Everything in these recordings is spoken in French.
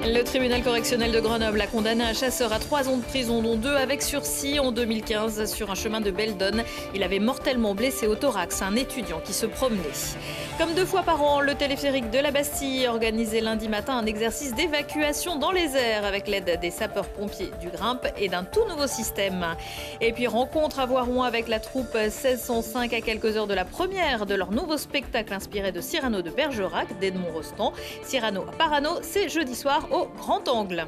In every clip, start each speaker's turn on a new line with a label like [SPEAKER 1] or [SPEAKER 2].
[SPEAKER 1] Le tribunal correctionnel de Grenoble a condamné un chasseur à 3 ans de prison, dont 2 avec sursis en 2015 sur un chemin de Beldon. Il avait mortellement blessé au thorax un étudiant qui se promenait. Comme 2 fois par an, le téléphérique de la Bastille organisait lundi matin un exercice d'évacuation dans les airs avec l'aide des sapeurs-pompiers du Grimpe et d'un tout nouveau système. Et puis rencontre à Voiron avec la troupe 1605 à quelques heures de la première de leur nouveau spectacle inspiré de Cyrano de Bergerac d'Edmond Rostand. Cyrano Parano, c'est jeudi soir au Grand Angle.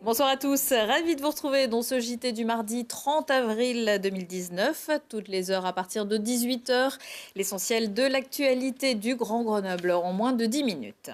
[SPEAKER 1] Bonsoir à tous, ravi de vous retrouver dans ce JT du mardi 30 avril 2019, toutes les heures à partir de 18h, l'essentiel de l'actualité du Grand Grenoble en moins de 10 minutes.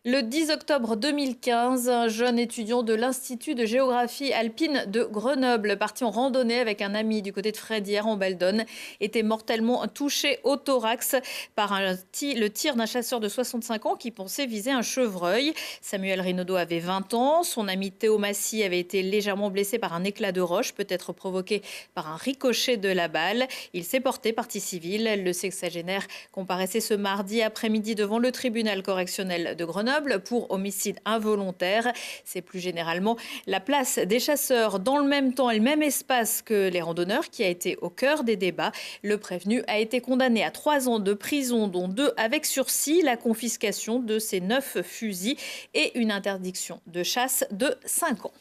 [SPEAKER 1] Le 10 octobre 2015, un jeune étudiant de l'Institut de géographie alpine de Grenoble, parti en randonnée avec un ami du côté de Frédière en Beldon, était mortellement touché au thorax par le tir d'un chasseur de 65 ans qui pensait viser un chevreuil. Samuel Rinaudot avait 20 ans. Son ami Théo Massy avait été légèrement blessé par un éclat de roche, peut-être provoqué par un ricochet de la balle. Il s'est porté partie civile. Le sexagénaire comparaissait ce mardi après-midi devant le tribunal correctionnel de Grenoble pour homicide involontaire. C'est plus généralement la place des chasseurs dans le même temps et le même espace que les randonneurs qui a été au cœur des débats. Le prévenu a été condamné à 3 ans de prison, dont 2 avec sursis, la confiscation de ses 9 fusils et une interdiction de chasse de 5 ans.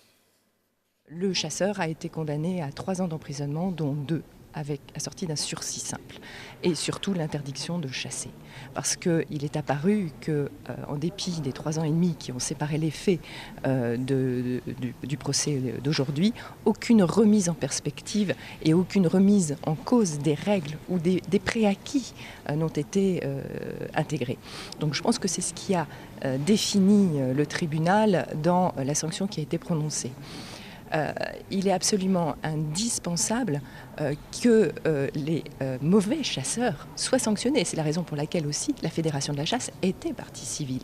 [SPEAKER 2] Le chasseur a été condamné à 3 ans d'emprisonnement, dont 2 assorti d'un sursis simple, et surtout l'interdiction de chasser. Parce qu'il est apparu qu'en dépit des 3 ans et demi qui ont séparé les faits du procès d'aujourd'hui, aucune remise en perspective et aucune remise en cause des règles ou des préacquis n'ont été intégrés. Donc je pense que c'est ce qui a défini le tribunal dans la sanction qui a été prononcée. Il est absolument indispensable que les mauvais chasseurs soient sanctionnés. C'est la raison pour laquelle aussi la Fédération de la chasse était partie civile.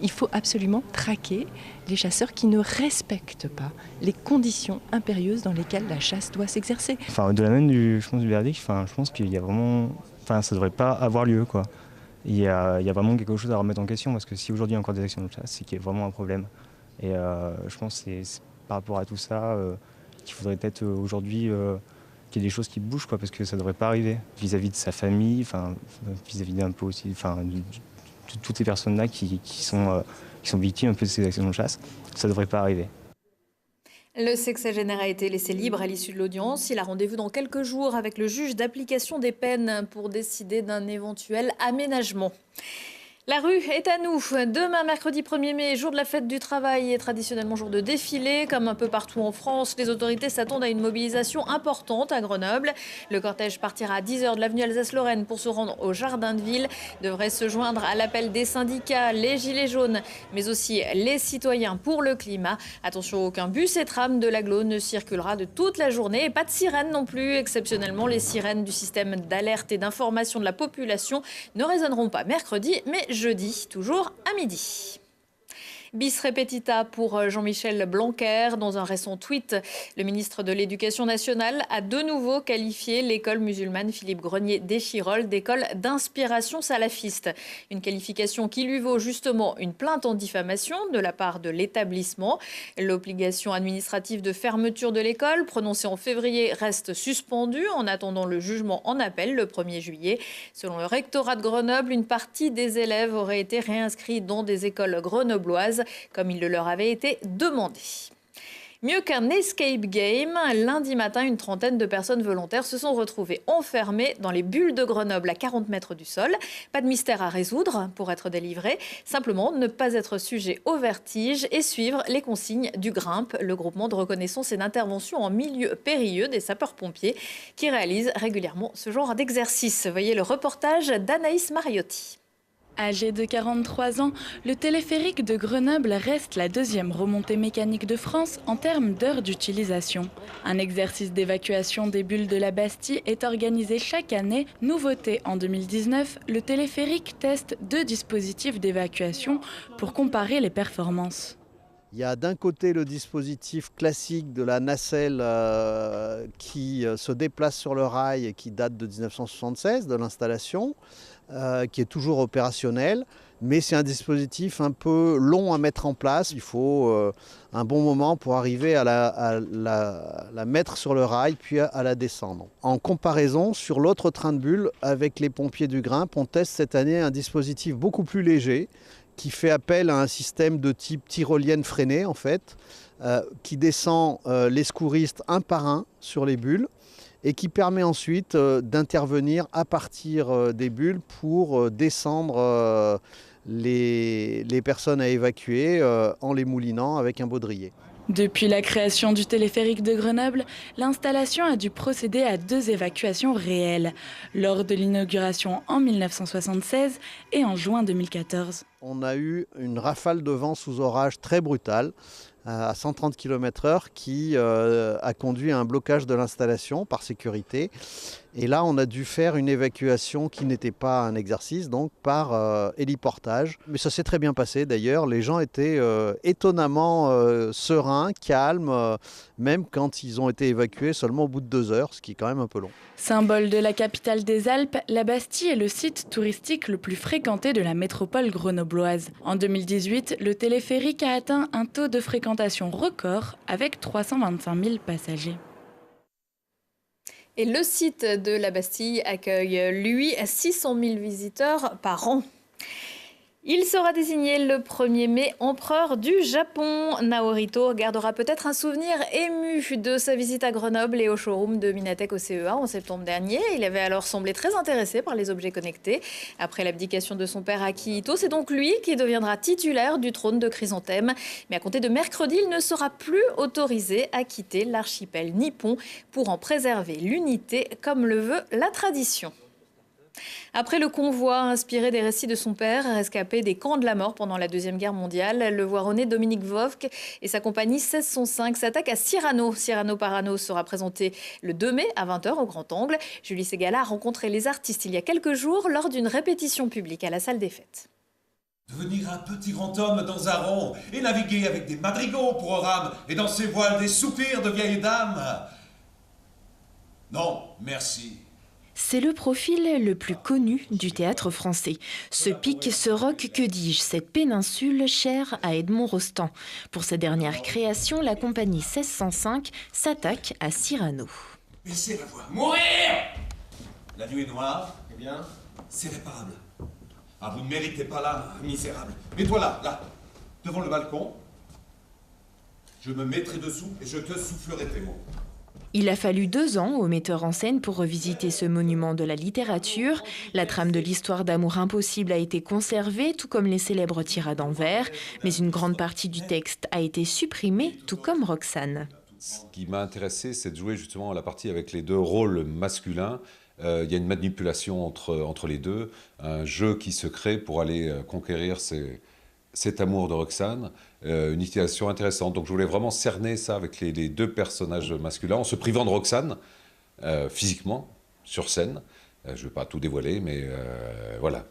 [SPEAKER 2] Il faut absolument traquer les chasseurs qui ne respectent pas les conditions impérieuses dans lesquelles la chasse doit s'exercer.
[SPEAKER 3] Au-delà même du verdict, je pense qu'il y a vraiment, ça ne devrait pas avoir lieu, quoi. Il y a vraiment quelque chose à remettre en question, parce que si aujourd'hui il y a encore des actions de chasse, c'est qu'il y a vraiment un problème. Et je pense que c'est par rapport à tout ça, qu'il faudrait peut-être aujourd'hui qu'il y ait des choses qui bougent, quoi, parce que ça ne devrait pas arriver vis-à-vis de sa famille, vis-à-vis d'un peu aussi, de toutes ces personnes-là qui sont victimes un peu de ces actions de chasse. Ça ne devrait pas arriver.
[SPEAKER 1] Le sexagénaire a été laissé libre à l'issue de l'audience. Il a rendez-vous dans quelques jours avec le juge d'application des peines pour décider d'un éventuel aménagement. La rue est à nous. Demain, mercredi 1er mai, jour de la fête du travail et traditionnellement jour de défilé. Comme un peu partout en France, les autorités s'attendent à une mobilisation importante à Grenoble. Le cortège partira à 10h de l'avenue Alsace-Lorraine pour se rendre au Jardin de Ville. Devrait se joindre à l'appel des syndicats, les Gilets jaunes, mais aussi les citoyens pour le climat. Attention, aucun bus et tram de l'agglo ne circulera de toute la journée. Et pas de sirènes non plus. Exceptionnellement, les sirènes du système d'alerte et d'information de la population ne résonneront pas mercredi, mais jeudi, toujours à midi. Bis repetita pour Jean-Michel Blanquer. Dans un récent tweet, le ministre de l'Éducation nationale a de nouveau qualifié l'école musulmane Philippe Grenier d'Échirolles d'école d'inspiration salafiste. Une qualification qui lui vaut justement une plainte en diffamation de la part de l'établissement. L'obligation administrative de fermeture de l'école, prononcée en février, reste suspendue en attendant le jugement en appel le 1er juillet. Selon le rectorat de Grenoble, une partie des élèves auraient été réinscrits dans des écoles grenobloises, comme il le leur avait été demandé. Mieux qu'un escape game, lundi matin, une trentaine de personnes volontaires se sont retrouvées enfermées dans les bulles de Grenoble à 40 mètres du sol. Pas de mystère à résoudre pour être délivré, simplement ne pas être sujet au vertige et suivre les consignes du Grimpe, le groupement de reconnaissance et d'intervention en milieu périlleux des sapeurs-pompiers qui réalise régulièrement ce genre d'exercice. Voyez le reportage d'Anaïs Mariotti.
[SPEAKER 4] Âgé de 43 ans, le téléphérique de Grenoble reste la 2e remontée mécanique de France en termes d'heures d'utilisation. Un exercice d'évacuation des bulles de la Bastille est organisé chaque année. Nouveauté en 2019, le téléphérique teste 2 dispositifs d'évacuation pour comparer les performances.
[SPEAKER 5] Il y a d'un côté le dispositif classique de la nacelle qui se déplace sur le rail et qui date de 1976, de l'installation, qui est toujours opérationnel. mais c'est un dispositif un peu long à mettre en place. Il faut un bon moment pour arriver à la mettre sur le rail, puis à la descendre. En comparaison, sur l'autre train de bulle, avec les pompiers du Grimpe, on teste cette année un dispositif beaucoup plus léger, qui fait appel à un système de type tyrolienne freinée, en fait, qui descend les secouristes un par un sur les bulles, et qui permet ensuite d'intervenir à partir des bulles pour descendre les personnes à évacuer en les moulinant avec un baudrier.
[SPEAKER 4] Depuis la création du téléphérique de Grenoble, l'installation a dû procéder à 2 évacuations réelles, lors de l'inauguration en 1976 et en juin 2014.
[SPEAKER 5] On a eu une rafale de vent sous orage très brutale, à 130 km/h, qui a conduit à un blocage de l'installation par sécurité. Et là, on a dû faire une évacuation qui n'était pas un exercice, donc par héliportage. Mais ça s'est très bien passé d'ailleurs. Les gens étaient étonnamment sereins, calmes, même quand ils ont été évacués seulement au bout de 2 heures, ce qui est quand même un peu long.
[SPEAKER 4] Symbole de la capitale des Alpes, la Bastille est le site touristique le plus fréquenté de la métropole grenobloise. En 2018, le téléphérique a atteint un taux de fréquentation record avec 325 000 passagers.
[SPEAKER 1] Et le site de la Bastille accueille, lui, 600 000 visiteurs par an. Il sera désigné le 1er mai empereur du Japon. Naohito gardera peut-être un souvenir ému de sa visite à Grenoble et au showroom de Minatech au CEA en septembre dernier. Il avait alors semblé très intéressé par les objets connectés. Après l'abdication de son père Akihito, c'est donc lui qui deviendra titulaire du trône de Chrysanthème. Mais à compter de mercredi, il ne sera plus autorisé à quitter l'archipel nippon pour en préserver l'unité comme le veut la tradition. Après le convoi inspiré des récits de son père, rescapé des camps de la mort pendant la Deuxième Guerre mondiale, le Voironnais Dominique Vovk et sa compagnie 1605 s'attaquent à Cyrano. Cyrano Parano sera présenté le 2 mai à 20h au Grand Angle. Julie Ségala a rencontré les artistes il y a quelques jours lors d'une répétition publique à la salle des fêtes.
[SPEAKER 6] Devenir un petit grand homme dans un rond et naviguer avec des madrigaux pour rames et dans ses voiles des soupirs de vieilles dames. Non, merci.
[SPEAKER 7] C'est le profil le plus connu du théâtre français. Ce pic, ce roc, que dis-je, cette péninsule chère à Edmond Rostand. Pour sa dernière création, la compagnie 1605 s'attaque à Cyrano.
[SPEAKER 6] Laissez la voir mourir. La nuit est noire, eh bien, c'est réparable. Ah, vous ne méritez pas là, misérable. Mets-toi là, devant le balcon. Je me mettrai dessous et je te soufflerai tes mots.
[SPEAKER 7] Il a fallu 2 ans au metteur en scène pour revisiter ce monument de la littérature. La trame de l'histoire d'amour impossible a été conservée, tout comme les célèbres tirades en vers, mais une grande partie du texte a été supprimée, tout comme Roxane.
[SPEAKER 8] Ce qui m'a intéressé, c'est de jouer justement la partie avec les 2 rôles masculins. Il y a une manipulation entre les deux, un jeu qui se crée pour aller conquérir cet amour de Roxane, une utilisation intéressante. Donc je voulais vraiment cerner ça avec les 2 personnages masculins, en se privant de Roxane, physiquement, sur scène. Je ne vais pas tout dévoiler, mais voilà.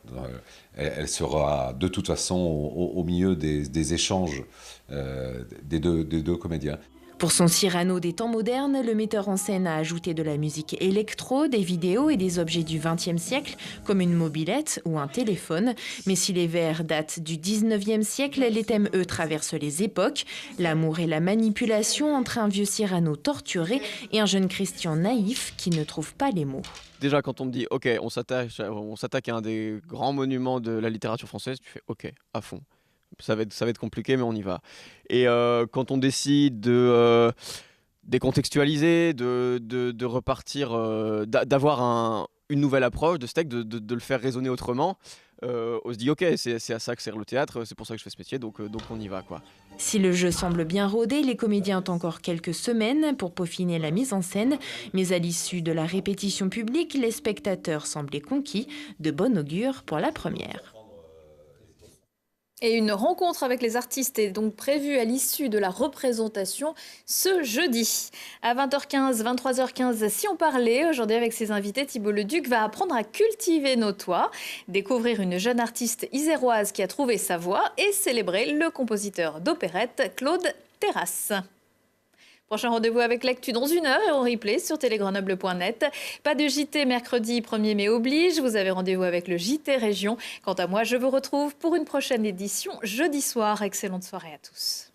[SPEAKER 8] Elle sera de toute façon au milieu des échanges des deux comédiens.
[SPEAKER 7] Pour son Cyrano des temps modernes, le metteur en scène a ajouté de la musique électro, des vidéos et des objets du XXe siècle, comme une mobilette ou un téléphone. Mais si les vers datent du XIXe siècle, les thèmes, eux, traversent les époques. L'amour et la manipulation entre un vieux Cyrano torturé et un jeune Christian naïf qui ne trouve pas les mots.
[SPEAKER 9] Déjà, quand on me dit « Ok, on s'attaque à un des grands monuments de la littérature française », tu fais « Ok, à fond ». Ça va être compliqué, mais on y va. Et quand on décide de décontextualiser, de repartir, d'avoir une nouvelle approche de ce texte, de le faire résonner autrement, on se dit ok, c'est à ça que sert le théâtre, c'est pour ça que je fais ce métier, donc on y va, quoi.
[SPEAKER 7] Si le jeu semble bien rodé, les comédiens ont encore quelques semaines pour peaufiner la mise en scène, mais à l'issue de la répétition publique, les spectateurs semblaient conquis, de bon augure pour la première.
[SPEAKER 1] Et une rencontre avec les artistes est donc prévue à l'issue de la représentation ce jeudi. À 20h15, 23h15, si on parlait, aujourd'hui avec ses invités, Thibault Leduc va apprendre à cultiver nos toits, découvrir une jeune artiste iséroise qui a trouvé sa voix et célébrer le compositeur d'opérette Claude Terrasse. Prochain rendez-vous avec l'actu dans 1 heure et en replay sur télégrenoble.net. Pas de JT mercredi 1er mai oblige. Vous avez rendez-vous avec le JT Région. Quant à moi, je vous retrouve pour une prochaine édition jeudi soir. Excellente soirée à tous.